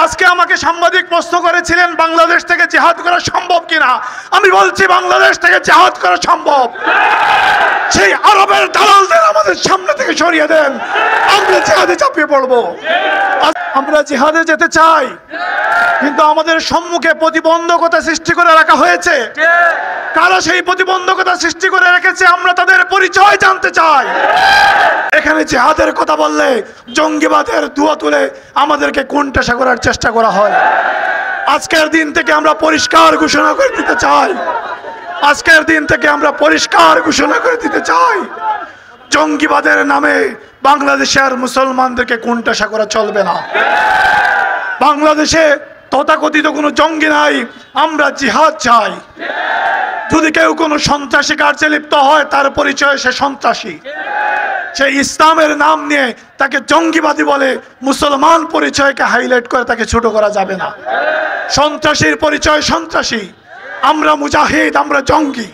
আজকে আমাকে সাংবাদিক প্রশ্ন করেছিলেন বাংলাদেশ থেকে জিহাদ করা সম্ভব কিনা। আমি বলছি বাংলাদেশ থেকে জিহাদ করা সম্ভব। সেই আরবের দালালদের আমাদের সামনে থেকে সরিয়ে দেন, আমরা জিহাদে চাপিয়ে পড়বো। আমরা জিহাদে যেতে চাই, কিন্তু আমাদের সম্মুখে প্রতিবন্ধকতা সৃষ্টি করে রাখা হয়েছে। কারা সেই প্রতিবন্ধকতা সৃষ্টি করে রেখেছে আমরা তাদের পরিচয় জানতে চাই। এখানে জিহাদের কথা বললে জঙ্গিবাদের দুয়া তুলে আমাদেরকে কোণঠাসা করার চেষ্টা করা হয়। আজকের দিন থেকে আমরা পরিষ্কার ঘোষণা করে দিতে চাই, আজকের দিন থেকে আমরা পরিষ্কার ঘোষণা করে দিতে চাই, জঙ্গিবাদের নামে বাংলাদেশের মুসলমানদেরকে কোণঠাসা করা চলবে না। বাংলাদেশে তথাকথিত কোনো জঙ্গি নাই, আমরা জিহাদ চাই। যদি কেউ কোনো সন্ত্রাসী কার্যে লিপ্ত হয় তার পরিচয় সে সন্ত্রাসী। সে ইসলামের নাম নিয়ে তাকে জঙ্গিবাদী বলে মুসলমান পরিচয়কে হাইলাইট করে তাকে ছোট করা যাবে না। সন্ত্রাসীর পরিচয় সন্ত্রাসী, আমরা মুজাহিদ, আমরা জঙ্গি।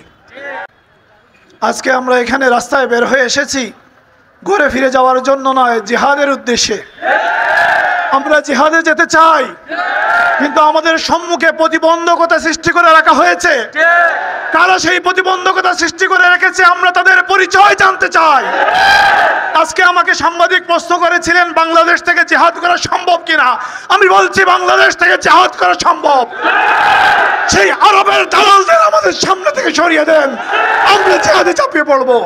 আজকে আমরা এখানে রাস্তায় বের হয়ে এসেছি ঘুরে ফিরে যাওয়ার জন্য নয়, জিহাদের উদ্দেশ্যে। আমরা জিহাদে যেতে চাই, কিন্তু আমাদের সম্মুখে প্রতিবন্ধকতা সৃষ্টি করে রাখা হয়েছে। কারা সেই প্রতিবন্ধকতা সৃষ্টি করে রেখেছে আমরা তাদের পরিচয় জানতে চাই। আজকে আমাকে সাংবাদিক প্রশ্ন করেছিলেন বাংলাদেশ থেকে জিহাদ করা সম্ভব কিনা। আমি বলছি বাংলাদেশ থেকে জিহাদ করা সম্ভব। সেই আরবের দালালদের আমাদের সামনে থেকে সরিয়ে দেন, আমরা জিহাদে চাপিয়ে পড়বো।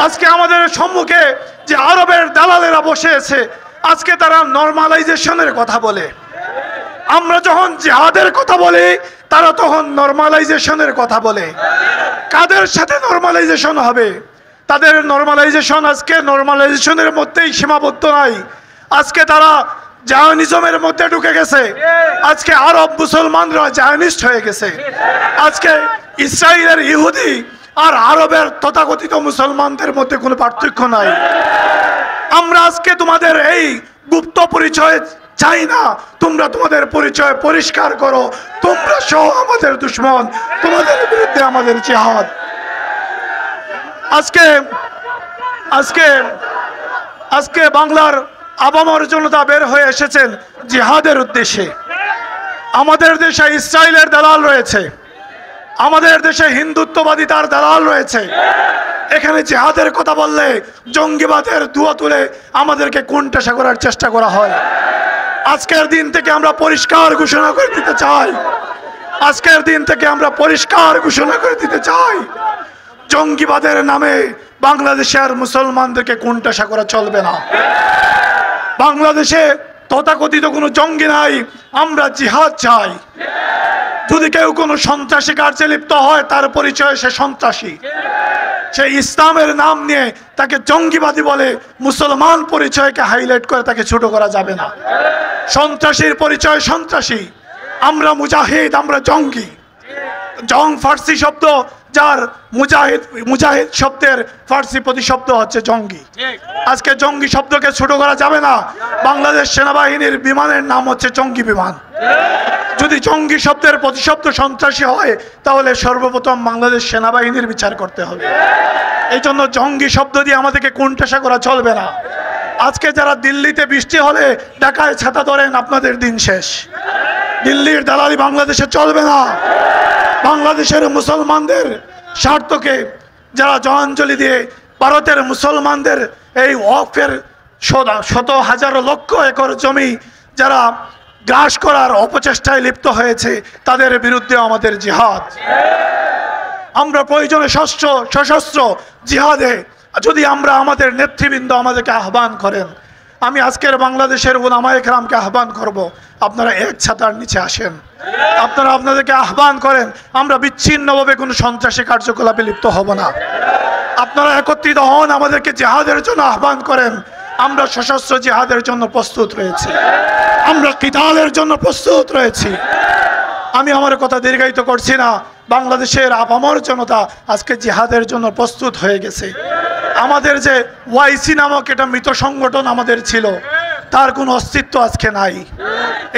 আজকে আমাদের সম্মুখে যে আরবের দালালেরা বসে আছে, আজকে তারা নরমালাইজেশনের কথা বলে। আমরা যখন জিহাদের কথা বলি তারা তখন নরমালাইজেশনের কথা বলে। কাদের সাথে নরমালাইজেশন হবে? তাদের নরমালাইজেশন আজকে নরমালাইজেশনের মধ্যেই সীমাবদ্ধ নাই। আজকে তারা জায়নিজমের মধ্যে ঢুকে গেছে। আজকে আরব মুসলমানরা জায়নিস্ট হয়ে গেছে। আজকে ইসরায়েলের ইহুদি আর আরবের তথাকথিত মুসলমানদের মধ্যে কোনো পার্থক্য নাই। আমরা আজকে তোমাদের এই গুপ্ত পরিচয় চাই না, তোমরা তোমাদের পরিচয় পরিষ্কার করো। তোমরা সহ আমাদের দুশ্মন, তোমাদের বিরুদ্ধে আমাদের জিহাদ। আজকে আজকে আজকে বাংলার আবামর জনতা বের হয়ে এসেছেন জিহাদের উদ্দেশ্যে। আমাদের দেশে ইসরায়েলের দালাল রয়েছে, আমাদের দেশে হিন্দুত্ববাদী তার দালাল রয়েছে। এখানে জিহাদের কথা বললে জঙ্গিবাদের দুয়া তুলে আমাদেরকে কোণঠাসা করার চেষ্টা করা হয়। আজকের দিন থেকে আমরা পরিষ্কার ঘোষণা করে দিতে চাই, আজকের দিন থেকে আমরা পরিষ্কার ঘোষণা করে দিতে চাই, জঙ্গিবাদের নামে বাংলাদেশের মুসলমানদেরকে কোণঠাসা করা চলবে না। বাংলাদেশে তথাকথিত কোনো জঙ্গি নাই, আমরা জিহাদ চাই। যদি কেউ কোনো সন্ত্রাসী কার্যে লিপ্ত হয় তার পরিচয় সে সন্ত্রাসী। সে ইসলামের নাম নিয়ে তাকে জঙ্গিবাদী বলে মুসলমান পরিচয়কে হাইলাইট করে তাকে ছোট করা যাবে না। সন্ত্রাসীর পরিচয় সন্ত্রাসী, আমরা মুজাহিদ, আমরা জঙ্গি। জং ফার্সি শব্দ, যার মুজাহিদ, মুজাহিদ শব্দের ফার্সি প্রতিশব্দ হচ্ছে জঙ্গি। আজকে জঙ্গি শব্দকে ছোট করা যাবে না। বাংলাদেশ সেনাবাহিনীর বিমানের নাম হচ্ছে জঙ্গি বিমান। যদি জঙ্গি শব্দের প্রতিশব্দ সন্ত্রাসী হয় তাহলে সর্বপ্রথম বাংলাদেশ সেনাবাহিনীর বিচার করতে হবে। এই জন্য জঙ্গি শব্দ দিয়ে আমাদেরকে কোণঠাসা করা চলবে না। আজকে যারা দিল্লিতে বৃষ্টি হলে ঢাকায় ছাতা ধরেন, আপনাদের দিন শেষ। দিল্লির দালালি বাংলাদেশে চলবে না। বাংলাদেশের মুসলমানদের স্বার্থকে যারা জলাঞ্জলি দিয়ে ভারতের মুসলমানদের এই ওয়াকফের শত হাজার লক্ষ একর জমি যারা গ্রাস করার অপচেষ্টায় লিপ্ত হয়েছে তাদের বিরুদ্ধে আমাদের জিহাদ। আমরা প্রয়োজনে সশস্ত্র জিহাদে যদি আমরা আমাদের নেতৃবৃন্দ আমাদেরকে আহ্বান করেন, আমি আজকের বাংলাদেশের উলামায়ে কেরামকে আহ্বান করব, আপনারা এক ছাতার নিচে আসেন। আপনারা আপনাদেরকে আহ্বান করেন, আমরা বিচ্ছিন্নভাবে কোনো সন্ত্রাসী কার্যকলাপে লিপ্ত হব না। আপনারা একত্রিত হন, আমাদেরকে জিহাদের জন্য আহ্বান করেন। আমরা সশস্ত্র জিহাদের জন্য প্রস্তুত রয়েছি, আমরা কিতালের জন্য প্রস্তুত রয়েছি। আমি আমার কথা দীর্ঘায়িত করছি না। বাংলাদেশের আপামর জনতা আজকে জিহাদের জন্য প্রস্তুত হয়ে গেছে। আমাদের যে ওয়াইসি নামক এটা মৃত সংগঠন আমাদের ছিল, তার কোনো অস্তিত্ব আজকে নাই।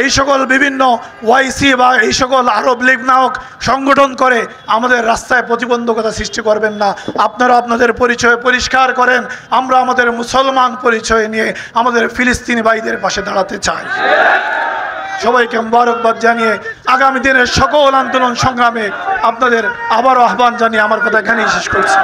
এই সকল বিভিন্ন ওয়াইসি বা এই সকল আরব লীগ নামক সংগঠন করে আমাদের রাস্তায় প্রতিবন্ধকতা সৃষ্টি করবেন না। আপনারা আপনাদের পরিচয় পরিষ্কার করেন। আমরা আমাদের মুসলমান পরিচয় নিয়ে আমাদের ফিলিস্তিনি ভাইদের পাশে দাঁড়াতে চাই। সবাইকে মোবারকবাদ জানিয়ে আগামী দিনের সকল আন্দোলন সংগ্রামে আপনাদের আবারও আহ্বান জানিয়ে আমার কথা এখানেই শেষ করছি।